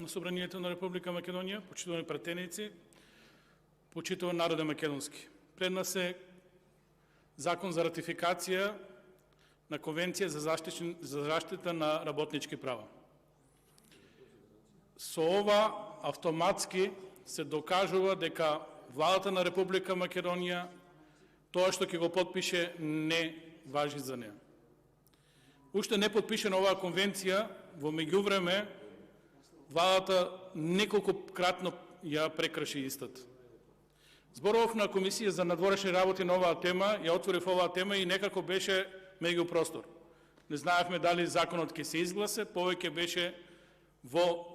на Собранието на Република Македонија, почитувани пратеници, почитуван народе македонски. Пред нас е Закон за ратификација на Конвенција за заштита на работнички права. Со ова автоматски се докажува дека владата на Република Македонија тоа што ќе го подпише не важи за неа. Уште не подпишена оваа конвенција, во меѓувреме владата неколкократно ја прекрши истата. Зборував на Комисија за надворешни работи на оваа тема, ја отворив оваа тема и некако беше меѓупростор. Не знаевме дали законот ќе се изгласе, повеќе беше во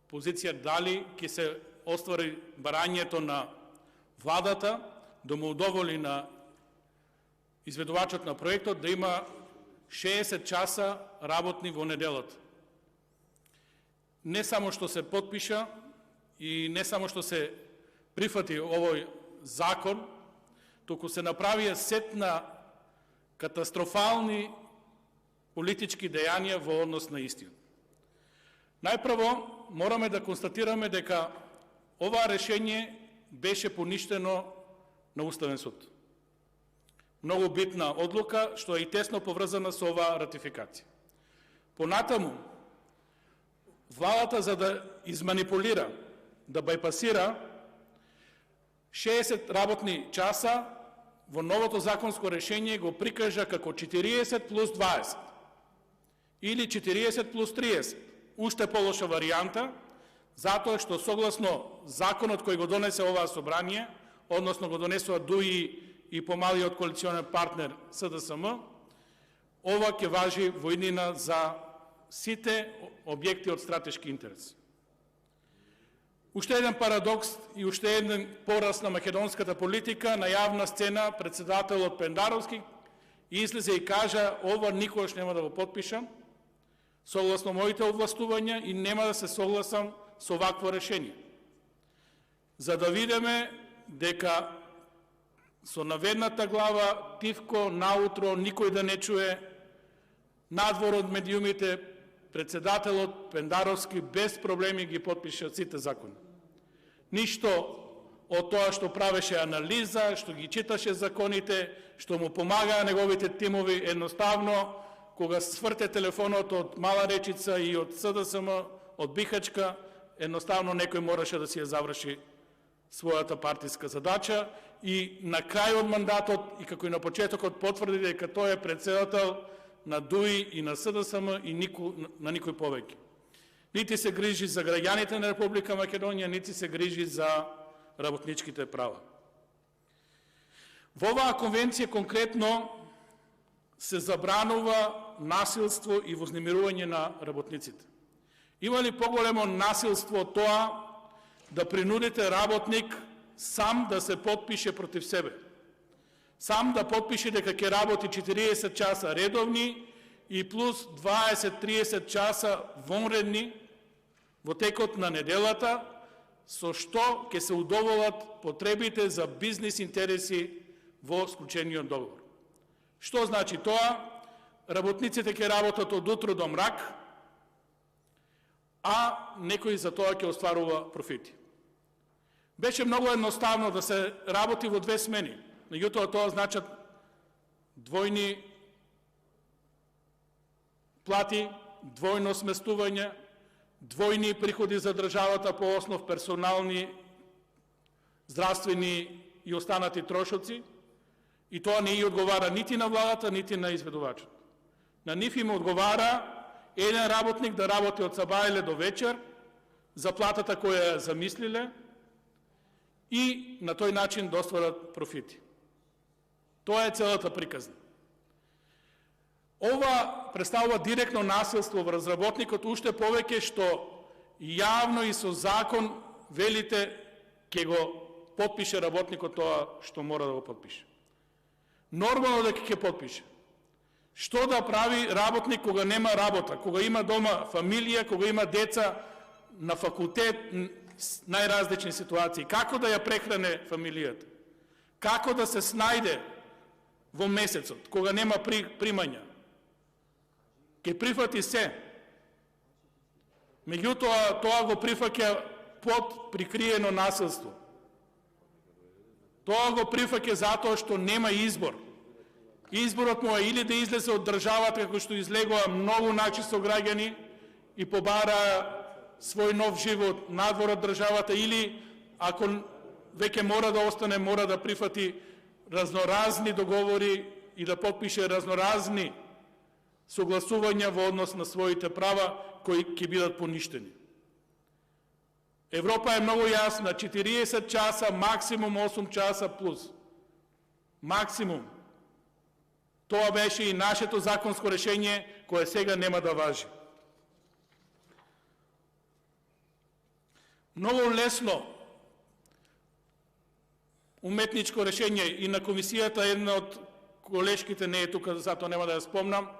позиција дали ќе се оствари барањето на владата да му удоволи на изведувачот на проектот да има 60 часа работни во неделата. Не само што се подпиша и не само што се прифати овој закон, туку се направија сет на катастрофални политички дејанија во однос на истиот. Најпрво, мораме да констатираме дека ова решение беше поништено на Уставен суд. Многу битна одлука, што е и тесно поврзана со оваа ратификација. Понатаму, владата за да изманипулира, да бајпасира 60 работни часа во новото законско решение го прикажа како 40 плюс 20 или 40 плюс 30. Уште полоша варијанта, затоа што согласно законот кој го донесе оваа собрание, односно го донесува ДУИ и помалиот коалиционен партнер СДСМ, ова ќе важи во иднина за сите објекти од стратешки интерес. Уште еден парадокс и уште еден пораз на македонската политика, на јавна сцена председателот Пендаровски излезе и кажа: ова никогаш нема да го подпишам, согласно моите овластувања, и нема да се согласам со вакво решение. За да видиме дека со наведната глава, тивко, наутро, никој да не чуе, надвор од медиумите, председателот Пендаровски без проблеми ги подпиша сите закони. Ништо од тоа што правеше анализа, што ги читаше законите, што му помагаа неговите тимови, едноставно, кога сврте телефонот од Мала Речица и од СДСМ, од Бихачка, едноставно некој мораше да си ја заврши својата партиска задача и на крај од мандатот и како и на почетокот потврди дека тој е председател на ДУИ и на СДСМ и на никој повеќе. Нити се грижи за граѓаните на Република Македонија, нити се грижи за работничките права. Во оваа конвенција конкретно се забранува насилство и вознемирување на работниците. Има ли поголемо насилство од тоа да принудите работник сам да се подпише против себе? Сам да подпише дека ќе работи 40 часа редовни и плюс 20-30 часа вонредни во текот на неделата, со што ќе се удоволат потребите за бизнис интереси во склучениот договор. Што значи тоа? Работниците ќе работат од утро до мрак, а некој за тоа ќе остварува профити. Беше многу едноставно да се работи во две смени. Меѓутоа тоа значат двојни плати, двојно сместување, двојни приходи за државата по основ персонални, здравствени и останати трошоци, и тоа не ја одговара нити на владата, нити на изведувачот. На нив им одговара еден работник да работи од сабајле до вечер за платата која ја замислиле и на тој начин да остварат профити. Тоа е целата приказна. Ова представува директно насилство врз работникот, уште повеќе што јавно и со закон велите ќе го подпише работникот тоа што мора да го подпише. Нормално дека ќе подпише. Што да прави работник кога нема работа, кога има дома фамилија, кога има деца на факултет, најразлични ситуации? Како да ја прехране фамилијата? Како да се снајде во месецот, кога нема примања? Ке прифати се. Меѓутоа, тоа го прифаќа под прикриено насилство. Тоа го прифаќа затоа што нема избор. Изборот му е или да излезе од државата, како што излегува многу начисто граѓани и побара свој нов живот надвор од државата, или ако веќе мора да остане, мора да прифати разноразни договори и да подпише разноразни согласувања во однос на своите права кои ќе бидат поништени. Европа е многу јасна, 40 часа, максимум 8 часа плюс. Максимум. Тоа беше и нашето законско решение, кое сега нема да важи. Многу лесно уметничко решение и на комисијата, една од колешките не е тука, затоа нема да ја спомнам,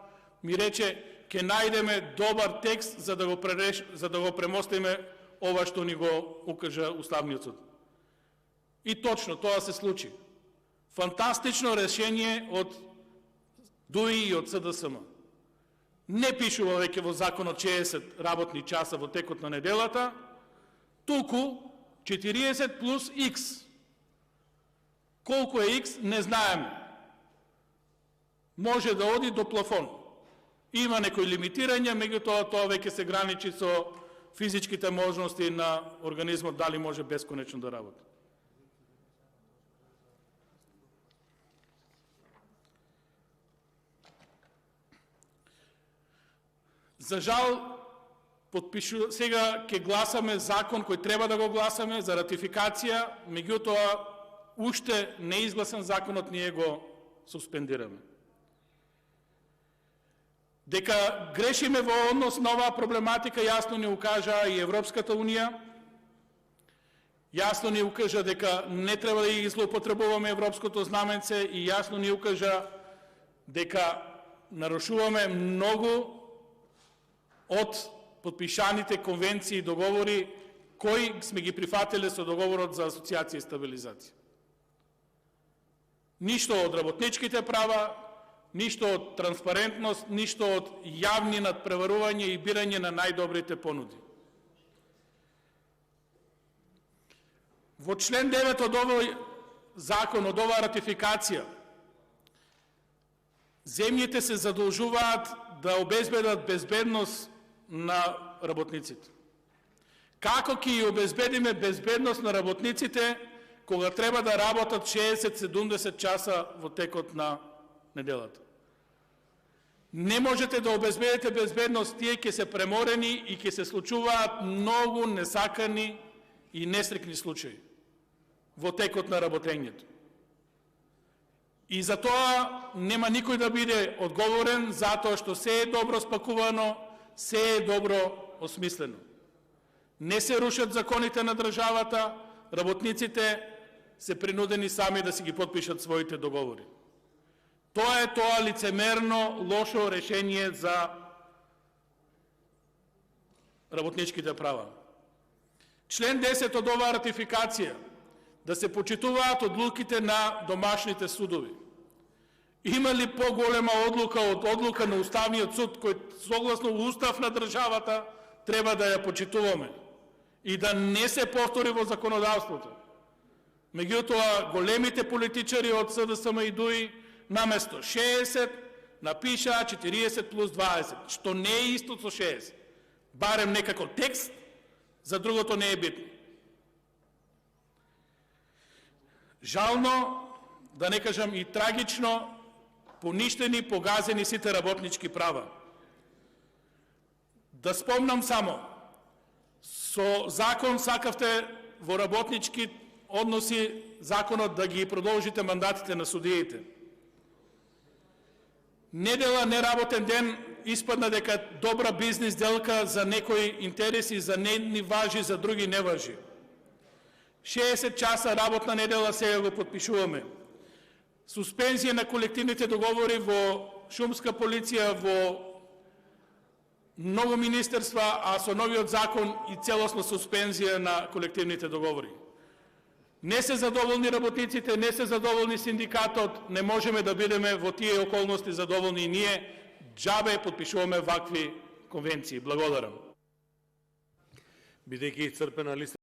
ми рече, ќе најдеме добар текст за да го премостиме ова што ни го укажа Уставниот суд. И точно, тоа се случи. Фантастично решение од ДУИ и од СДСМ. Не пишува веќе во законот 60 работни часа во текот на неделата, туку 40 плюс X. Колку е X, не знаеме. Може да оди до плафон. Има некои лимитирања, меѓутоа тоа веќе се граничи со физичките можности на организмот, дали може бесконечно да работи. За жал, сега ќе гласаме закон кој треба да го гласаме за ратификација, меѓутоа уште не изгласен законот, ние го суспендираме. Дека грешиме во однос на оваа проблематика, јасно ни укажа и Европската Унија, јасно ни укажа дека не треба да ги злоупотребуваме европското знаменце и јасно ни укажа дека нарушуваме многу од подпишаните конвенции и договори кои сме ги прифатиле со договорот за асоциација и стабилизација. Ништо од работничките права, ништо од транспарентност, ништо од јавни надпреварување и бирање на најдобрите понуди. Во член 9 од овој закон, од оваа ратификација, земјите се задолжуваат да обезбедат безбедност на работниците. Како ќе ја обезбедиме безбедност на работниците кога треба да работат 60-70 часа во текот на неделата? Не можете да обезбедите безбедност, тие ќе се преморени и ќе се случуваат многу несакани и несрекни случаи во текот на работењето. И за тоа нема никој да биде одговорен, затоа што се е добро спакувано, се е добро осмислено. Не се рушат законите на државата, работниците се принудени сами да си ги подпишат своите договори. Тоа е тоа лицемерно, лошо решение за работничките права. Член 10 од оваа ратификација, да се почитуваат одлуките на домашните судови. Има ли поголема одлука од одлука на Уставниот суд, кој согласно устав на државата треба да ја почитуваме и да не се повтори во законодавството? Меѓутоа, големите политичари од СДСМ и ДУИ наместо 60 напишаа 40 плюс 20, што не е исто со 60. Барем некако текст, за другото не е битно. Жално, да не кажам и трагично, поништени, погазени сите работнички права. Да спомнам само, со закон сакавте во работнички односи законот да ги продолжите мандатите на судиите. Недела, неработен ден, испадна дека добра бизнес делка за некои интереси, за нени важи, за други не важи. 60 часа работна недела сега го подпишуваме. Суспензија на колективните договори во шумска полиција, во многу министерства, а со новиот закон и целосна суспензија на колективните договори. Не се задоволни работниците, не се задоволни синдикатот, не можеме да бидеме во тие околности задоволни и ние, џабе подпишуваме вакви конвенции. Благодарам. Бидејќи исцрпена листа